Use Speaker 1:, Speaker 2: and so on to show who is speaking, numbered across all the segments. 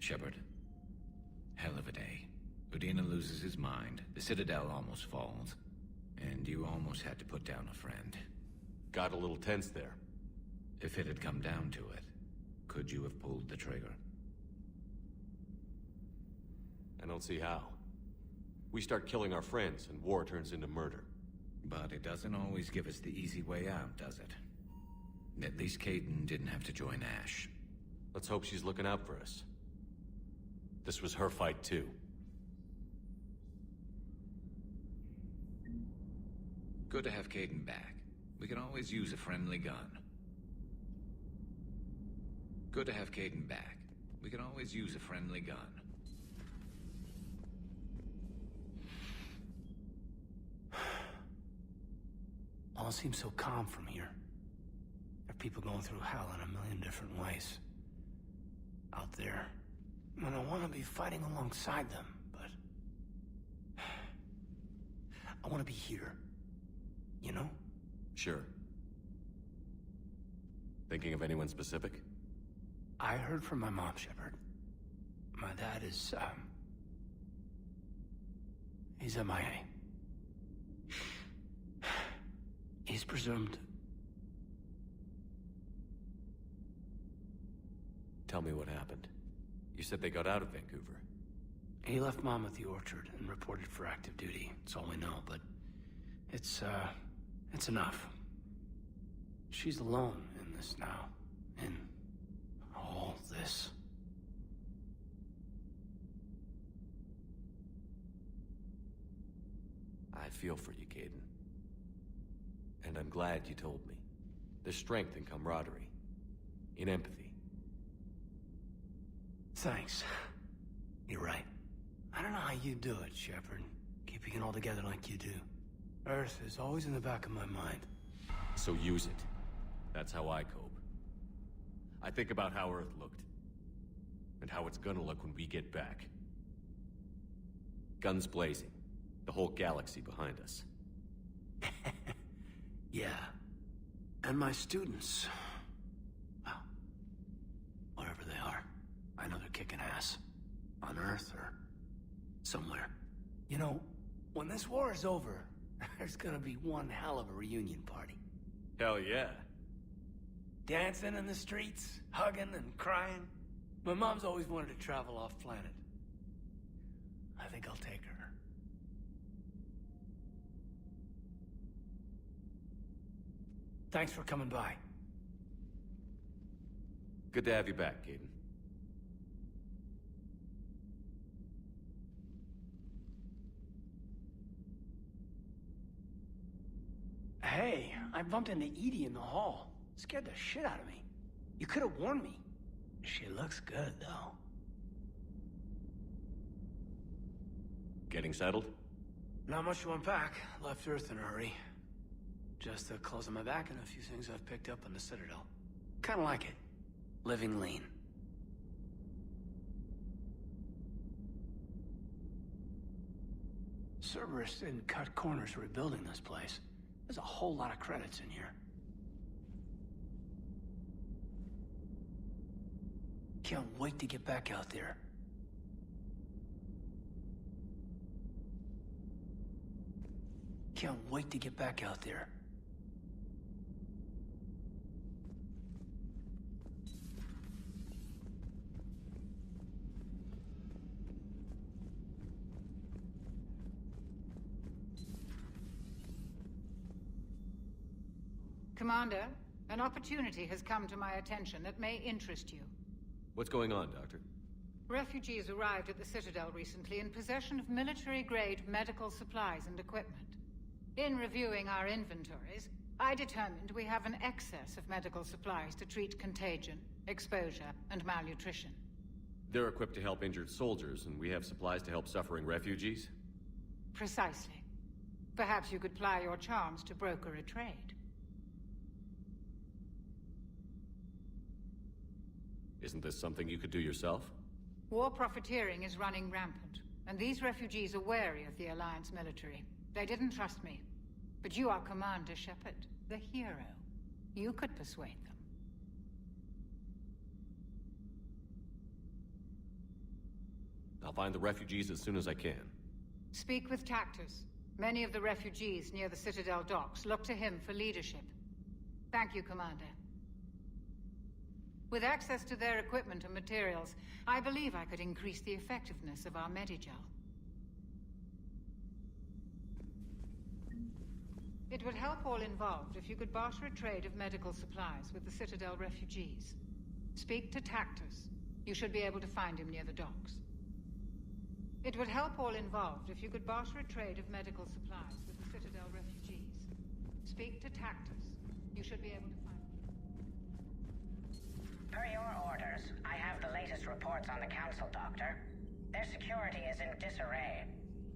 Speaker 1: Shepard. Hell of a day. Udina loses his mind, the Citadel almost falls, and you almost had to put down a friend.
Speaker 2: Got a little tense there.
Speaker 1: If it had come down to it, could you have pulled the trigger?
Speaker 2: I don't see how. We start killing our friends, and war turns into murder.
Speaker 1: But it doesn't always give us the easy way out, does it? At least Kaidan didn't have to join Ash.
Speaker 2: Let's hope she's looking out for us. This was her fight, too.
Speaker 1: Good to have Kaidan back. We can always use a friendly gun. Good to have Kaidan back. We can always use a friendly gun.
Speaker 3: All seems so calm from here. There are people going through hell in a million different ways. Out there. And I want to be fighting alongside them, but... I want to be here. You know?
Speaker 2: Sure. Thinking of anyone specific?
Speaker 3: I heard from my mom, Shepard. My dad is, he's MIA. He's presumed...
Speaker 2: Tell me what happened. You said they got out of Vancouver.
Speaker 3: He left Mom at the orchard and reported for active duty. That's all we know, but... It's enough. She's alone in this now. In all this.
Speaker 2: I feel for you, Kaidan. And I'm glad you told me. There's strength in camaraderie. In empathy.
Speaker 3: Thanks. You're right. I don't know how you do it, Shepard. Keeping it all together like you do. Earth is always in the back of my mind.
Speaker 2: So use it. That's how I cope. I think about how Earth looked. And how it's gonna look when we get back. Guns blazing. The whole galaxy behind us.
Speaker 3: Yeah. And my students. Well, wherever they are. I know they're kicking ass. On Earth or somewhere. You know, when this war is over, there's gonna be one hell of a reunion party.
Speaker 2: Hell yeah.
Speaker 3: Dancing in the streets, hugging and crying. My mom's always wanted to travel off planet. I think I'll take her. Thanks for coming by.
Speaker 2: Good to have you back, Kaidan.
Speaker 3: Hey, I bumped into Edie in the hall. Scared the shit out of me. You could have warned me. She looks good, though.
Speaker 2: Getting settled?
Speaker 3: Not much to unpack. Left Earth in a hurry. Just the clothes on my back and a few things I've picked up on the Citadel. Kinda like it. Living lean. Cerberus didn't cut corners rebuilding this place. There's a whole lot of credits in here. Can't wait to get back out there. Can't wait to get back out there.
Speaker 4: Commander, an opportunity has come to my attention that may interest you.
Speaker 2: What's going on, Doctor?
Speaker 4: Refugees arrived at the Citadel recently in possession of military-grade medical supplies and equipment. In reviewing our inventories, I determined we have an excess of medical supplies to treat contagion, exposure, and malnutrition.
Speaker 2: They're equipped to help injured soldiers, and we have supplies to help suffering refugees?
Speaker 4: Precisely. Perhaps you could ply your charms to broker a trade.
Speaker 2: Isn't this something you could do yourself?
Speaker 4: War profiteering is running rampant, and these refugees are wary of the Alliance military. They didn't trust me. But you are Commander Shepard, the hero. You could persuade them.
Speaker 2: I'll find the refugees as soon as I can.
Speaker 4: Speak with Tactus. Many of the refugees near the Citadel docks look to him for leadership. Thank you, Commander. With access to their equipment and materials, I believe I could increase the effectiveness of our Medigel. It would help all involved if you could barter a trade of medical supplies with the Citadel refugees. Speak to Tactus. You should be able to find him near the docks. It would help all involved if you could barter a trade of medical supplies with the Citadel refugees. Speak to Tactus. You should be able to find him.
Speaker 5: Per your orders, I have the latest reports on the Council, Doctor. Their security is in disarray,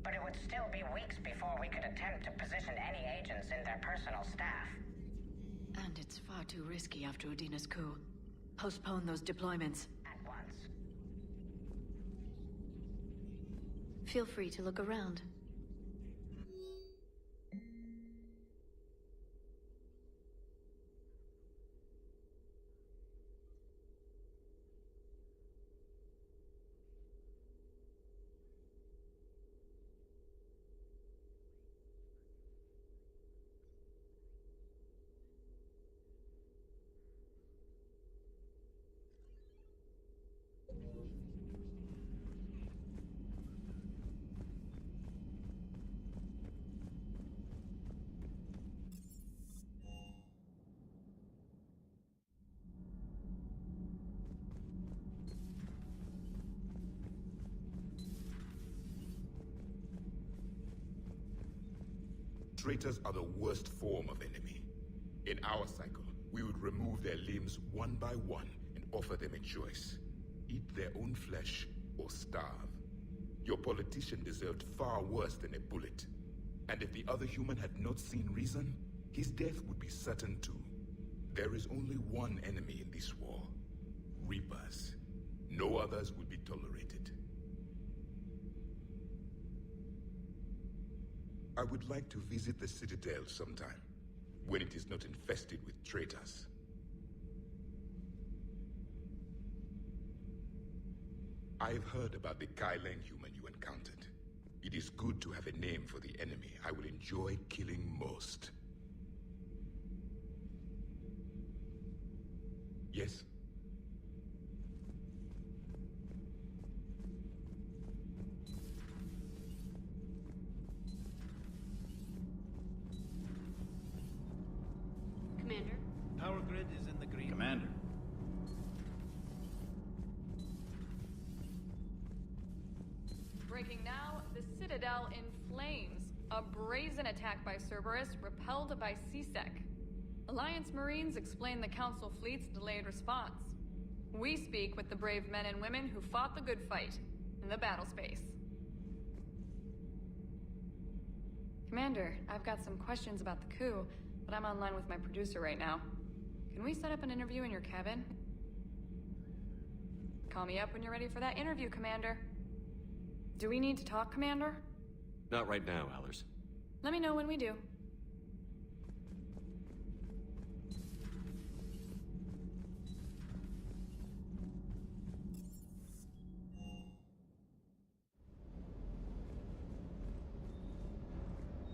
Speaker 5: but it would still be weeks before we could attempt to position any agents in their personal staff.
Speaker 6: And it's far too risky after Udina's coup. Postpone those deployments.
Speaker 5: At once.
Speaker 6: Feel free to look around.
Speaker 7: Traitors are the worst form of enemy. In our cycle, we would remove their limbs one by one and offer them a choice. Eat their own flesh or starve. Your politician deserved far worse than a bullet. And if the other human had not seen reason, his death would be certain too. There is only one enemy in this war. Reapers. No others will be tolerated. I would like to visit the Citadel sometime, when it is not infested with traitors. I've heard about the Kyleng human you encountered. It is good to have a name for the enemy I will enjoy killing most. Yes?
Speaker 6: Commander?
Speaker 8: Power grid is in the green.
Speaker 9: Commander.
Speaker 10: Breaking now, the Citadel in flames. A brazen attack by Cerberus, repelled by CSEC. Alliance Marines explain the Council fleet's delayed response. We speak with the brave men and women who fought the good fight in the battle space. Commander, I've got some questions about the coup, but I'm online with my producer right now. Can we set up an interview in your cabin? Call me up when you're ready for that interview, Commander. Do we need to talk, Commander?
Speaker 2: Not right now, Allers.
Speaker 10: Let me know when we do.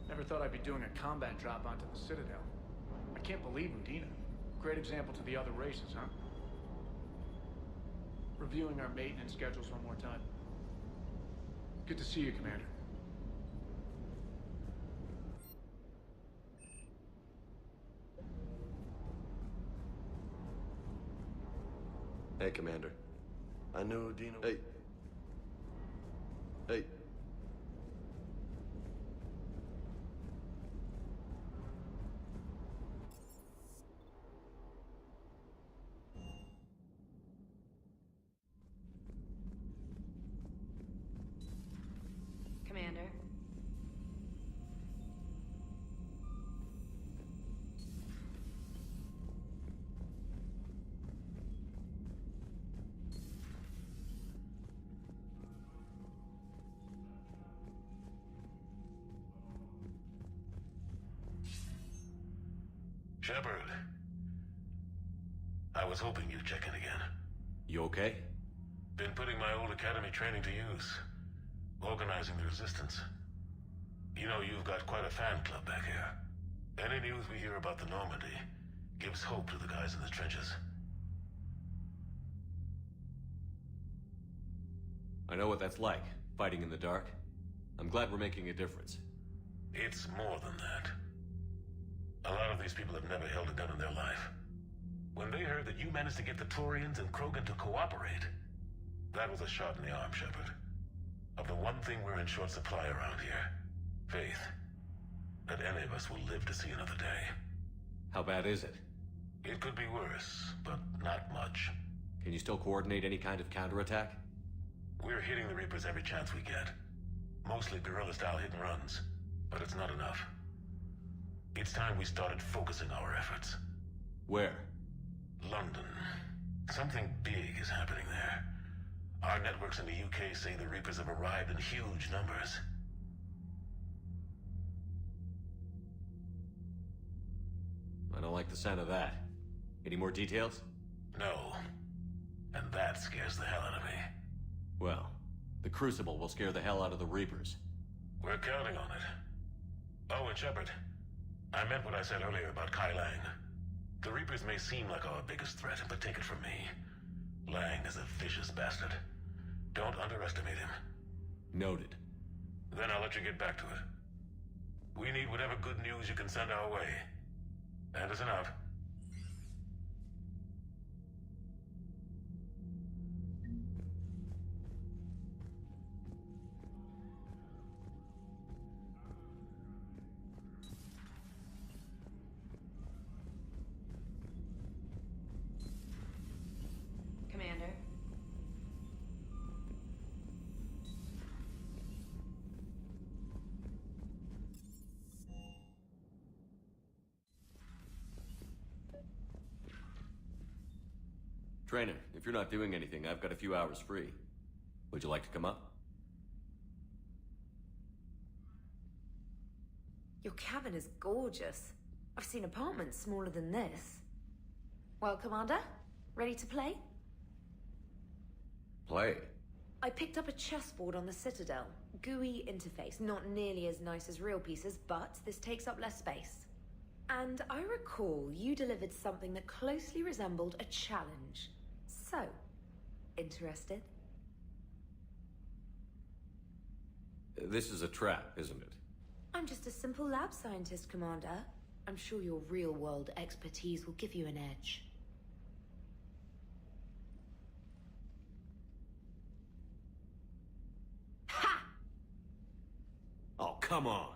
Speaker 8: Never thought I'd be doing a combat drop onto the Citadel. I can't believe Udina. Great example to the other races, huh? Reviewing our maintenance schedules one more time. Good to see you, Commander.
Speaker 11: Hey, Commander. I knew Udina... Hey. Hey.
Speaker 6: Commander?
Speaker 11: Shepard. I was hoping you'd check in again.
Speaker 2: You okay?
Speaker 9: Been putting my old academy training to use. Organizing the resistance. You know, you've got quite a fan club back here. Any news we hear about the Normandy gives hope to the guys in the trenches.
Speaker 2: I know what that's like, fighting in the dark. I'm glad we're making a difference.
Speaker 9: It's more than that. A lot of these people have never held a gun in their life. When they heard that you managed to get the Turians and Krogan to cooperate, that was a shot in the arm, Shepard. Of the one thing we're in short supply around here, faith. That any of us will live to see another day.
Speaker 2: How bad is it?
Speaker 9: It could be worse, but not much.
Speaker 2: Can you still coordinate any kind of counterattack?
Speaker 9: We're hitting the Reapers every chance we get. Mostly guerrilla-style hit-and-runs, but it's not enough. It's time we started focusing our efforts.
Speaker 2: Where?
Speaker 9: London. Something big is happening there. Our networks in the UK say the Reapers have arrived in huge numbers.
Speaker 2: I don't like the sound of that. Any more details?
Speaker 9: No. And that scares the hell out of me.
Speaker 2: Well, the Crucible will scare the hell out of the Reapers.
Speaker 9: We're counting on it. Oh, and Shepard, I meant what I said earlier about Kai Lang. The Reapers may seem like our biggest threat, but take it from me. Lang is a vicious bastard. Don't underestimate him.
Speaker 2: Noted.
Speaker 9: Then I'll let you get back to it. We need whatever good news you can send our way. Anderson out.
Speaker 6: Commander.
Speaker 2: Trainer, if you're not doing anything, I've got a few hours free. Would you like to come up?
Speaker 12: Your cabin is gorgeous. I've seen apartments smaller than this. Well, Commander, ready to play?
Speaker 2: Play?
Speaker 12: I picked up a chessboard on the Citadel. GUI interface, not nearly as nice as real pieces, but this takes up less space. And I recall you delivered something that closely resembled a challenge. So, interested?
Speaker 2: This is a trap, isn't it?
Speaker 12: I'm just a simple lab scientist, Commander. I'm sure your real-world expertise will give you an edge. Ha!
Speaker 2: Oh, come on!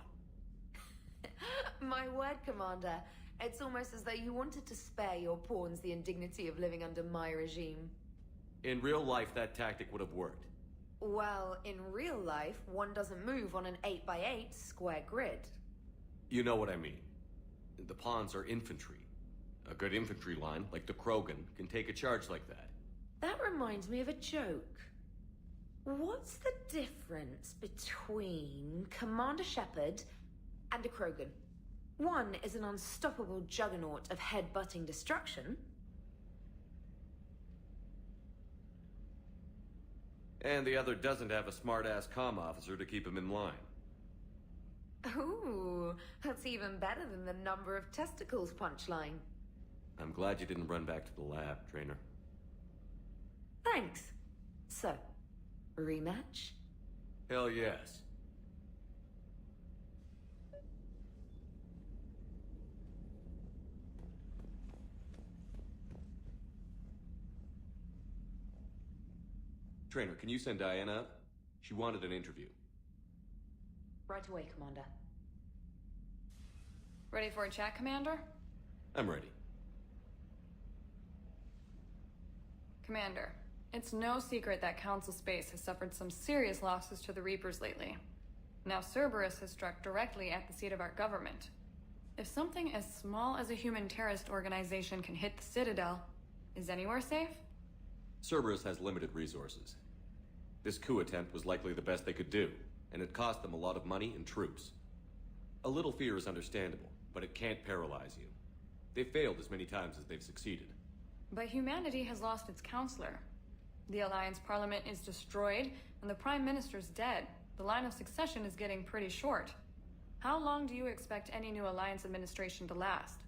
Speaker 12: My word, Commander. It's almost as though you wanted to spare your pawns the indignity of living under my regime.
Speaker 2: In real life, that tactic would have worked.
Speaker 12: Well, in real life, one doesn't move on an 8x8 square grid.
Speaker 2: You know what I mean. The pawns are infantry. A good infantry line, like the Krogan, can take a charge like that.
Speaker 12: That reminds me of a joke. What's the difference between Commander Shepard and a Krogan? One is an unstoppable juggernaut of head-butting destruction.
Speaker 2: And the other doesn't have a smart-ass comm officer to keep him in line.
Speaker 12: Ooh, that's even better than the number of testicles punchline.
Speaker 2: I'm glad you didn't run back to the lab, Trainer.
Speaker 12: Thanks. So, rematch?
Speaker 2: Hell yes. Trainer, can you send Diana up? She wanted an interview.
Speaker 12: Right away, Commander.
Speaker 10: Ready for a chat, Commander?
Speaker 2: I'm ready.
Speaker 10: Commander, it's no secret that Council Space has suffered some serious losses to the Reapers lately. Now Cerberus has struck directly at the seat of our government. If something as small as a human terrorist organization can hit the Citadel, is anywhere safe?
Speaker 2: Cerberus has limited resources. This coup attempt was likely the best they could do, and it cost them a lot of money and troops. A little fear is understandable, but it can't paralyze you. They've failed as many times as they've succeeded.
Speaker 10: But humanity has lost its counselor. The Alliance Parliament is destroyed, and the Prime Minister's dead. The line of succession is getting pretty short. How long do you expect any new Alliance administration to last?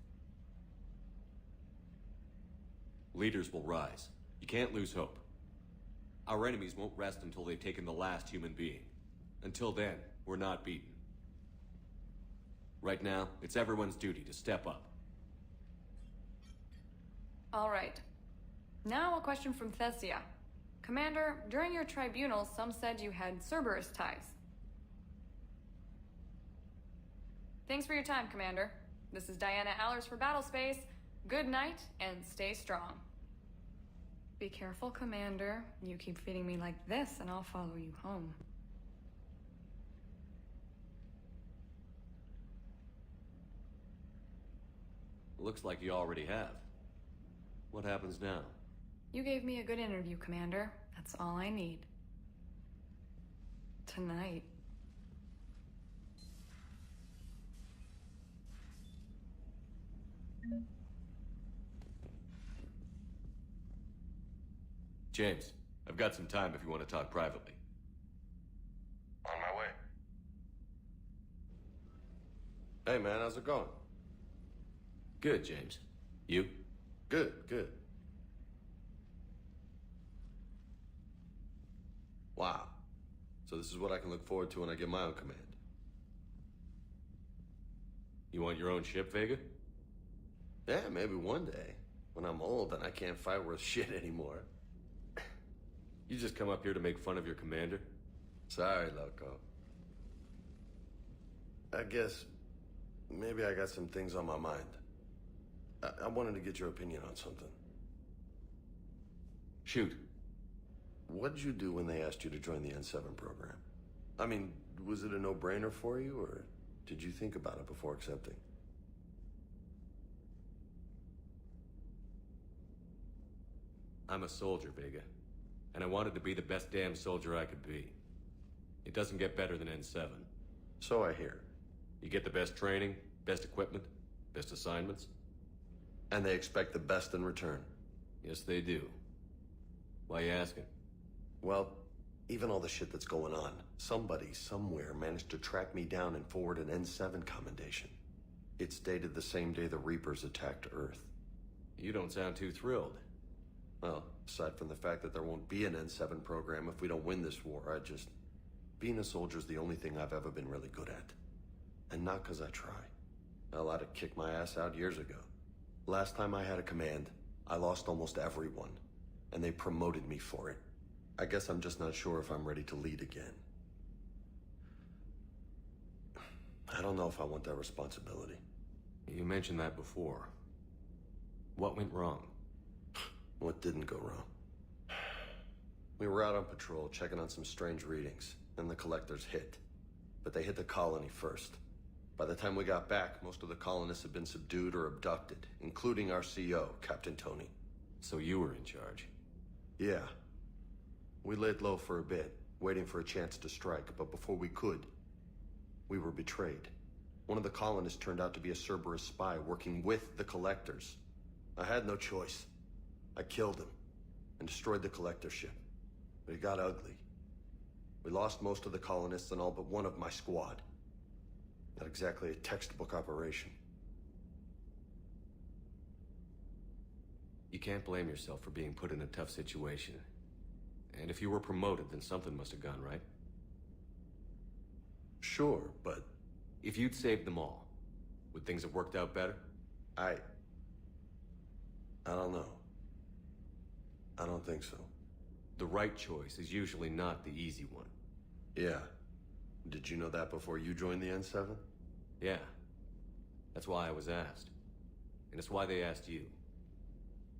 Speaker 2: Leaders will rise. You can't lose hope. Our enemies won't rest until they've taken the last human being. Until then, we're not beaten. Right now, it's everyone's duty to step up.
Speaker 10: All right. Now a question from Thessia. Commander, during your tribunal, some said you had Cerberus ties. Thanks for your time, Commander. This is Diana Allers for Battlespace. Good night, and stay strong. Be careful, Commander. You keep feeding me like this, and I'll follow you home.
Speaker 2: Looks like you already have. What happens now?
Speaker 10: You gave me a good interview, Commander. That's all I need. Tonight.
Speaker 2: James, I've got some time if you want to talk privately.
Speaker 9: On my way.
Speaker 11: Hey, man, how's it going?
Speaker 2: Good, James. You?
Speaker 11: Good, good. Wow. So this is what I can look forward to when I get my own command.
Speaker 2: You want your own ship, Vega?
Speaker 11: Yeah, maybe one day. When I'm old and I can't fight worth shit anymore.
Speaker 2: You just come up here to make fun of your commander?
Speaker 11: Sorry, loco. I guess maybe I got some things on my mind. I wanted to get your opinion on something.
Speaker 2: Shoot.
Speaker 11: What'd you do when they asked you to join the N7 program? I mean, was it a no-brainer for you, or did you think about it before accepting?
Speaker 2: I'm a soldier, Vega. And I wanted to be the best damn soldier I could be. It doesn't get better than N7.
Speaker 11: So I hear.
Speaker 2: You get the best training, best equipment, best assignments.
Speaker 11: And they expect the best in return.
Speaker 2: Yes, they do. Why you asking?
Speaker 11: Well, even all the shit that's going on, somebody somewhere managed to track me down and forward an N7 commendation. It's dated the same day the Reapers attacked Earth.
Speaker 2: You don't sound too thrilled.
Speaker 11: Well, aside from the fact that there won't be an N7 program if we don't win this war, being a soldier's the only thing I've ever been really good at. And not because I try. Hell, I'd have kicked my ass out years ago. Last time I had a command, I lost almost everyone. And they promoted me for it. I guess I'm just not sure if I'm ready to lead again. I don't know if I want that responsibility.
Speaker 2: You mentioned that before. What went wrong?
Speaker 11: What didn't go wrong? We were out on patrol, checking on some strange readings, and the collectors hit. But they hit the colony first. By the time we got back, most of the colonists had been subdued or abducted, including our CO, Captain Tony.
Speaker 2: So you were in charge?
Speaker 11: Yeah. We laid low for a bit, waiting for a chance to strike, but before we could, we were betrayed. One of the colonists turned out to be a Cerberus spy working with the collectors. I had no choice. I killed him and destroyed the collector ship. But it got ugly. We lost most of the colonists and all but one of my squad. Not exactly a textbook operation.
Speaker 2: You can't blame yourself for being put in a tough situation. And if you were promoted, then something must have gone right.
Speaker 11: Sure, but...
Speaker 2: If you'd saved them all, would things have worked out better?
Speaker 11: I don't know. I don't think so.
Speaker 2: The right choice is usually not the easy one.
Speaker 11: Yeah. Did you know that before you joined the N7?
Speaker 2: Yeah. That's why I was asked. And it's why they asked you.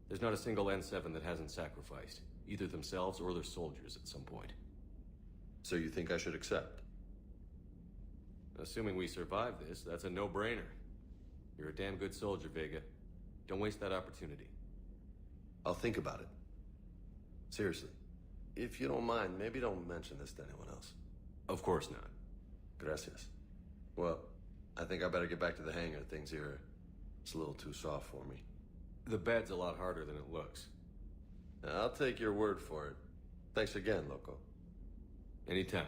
Speaker 2: There's not a single N7 that hasn't sacrificed, either themselves or their soldiers at some point.
Speaker 11: So you think I should accept?
Speaker 2: Assuming we survive this, that's a no-brainer. You're a damn good soldier, Vega. Don't waste that opportunity.
Speaker 11: I'll think about it. Seriously. If you don't mind, maybe don't mention this to anyone else.
Speaker 2: Of course not.
Speaker 11: Gracias. Well, I think I better get back to the hangar. Things here, it's a little too soft for me.
Speaker 2: The bed's a lot harder than it looks.
Speaker 11: I'll take your word for it. Thanks again, Loco.
Speaker 2: Anytime.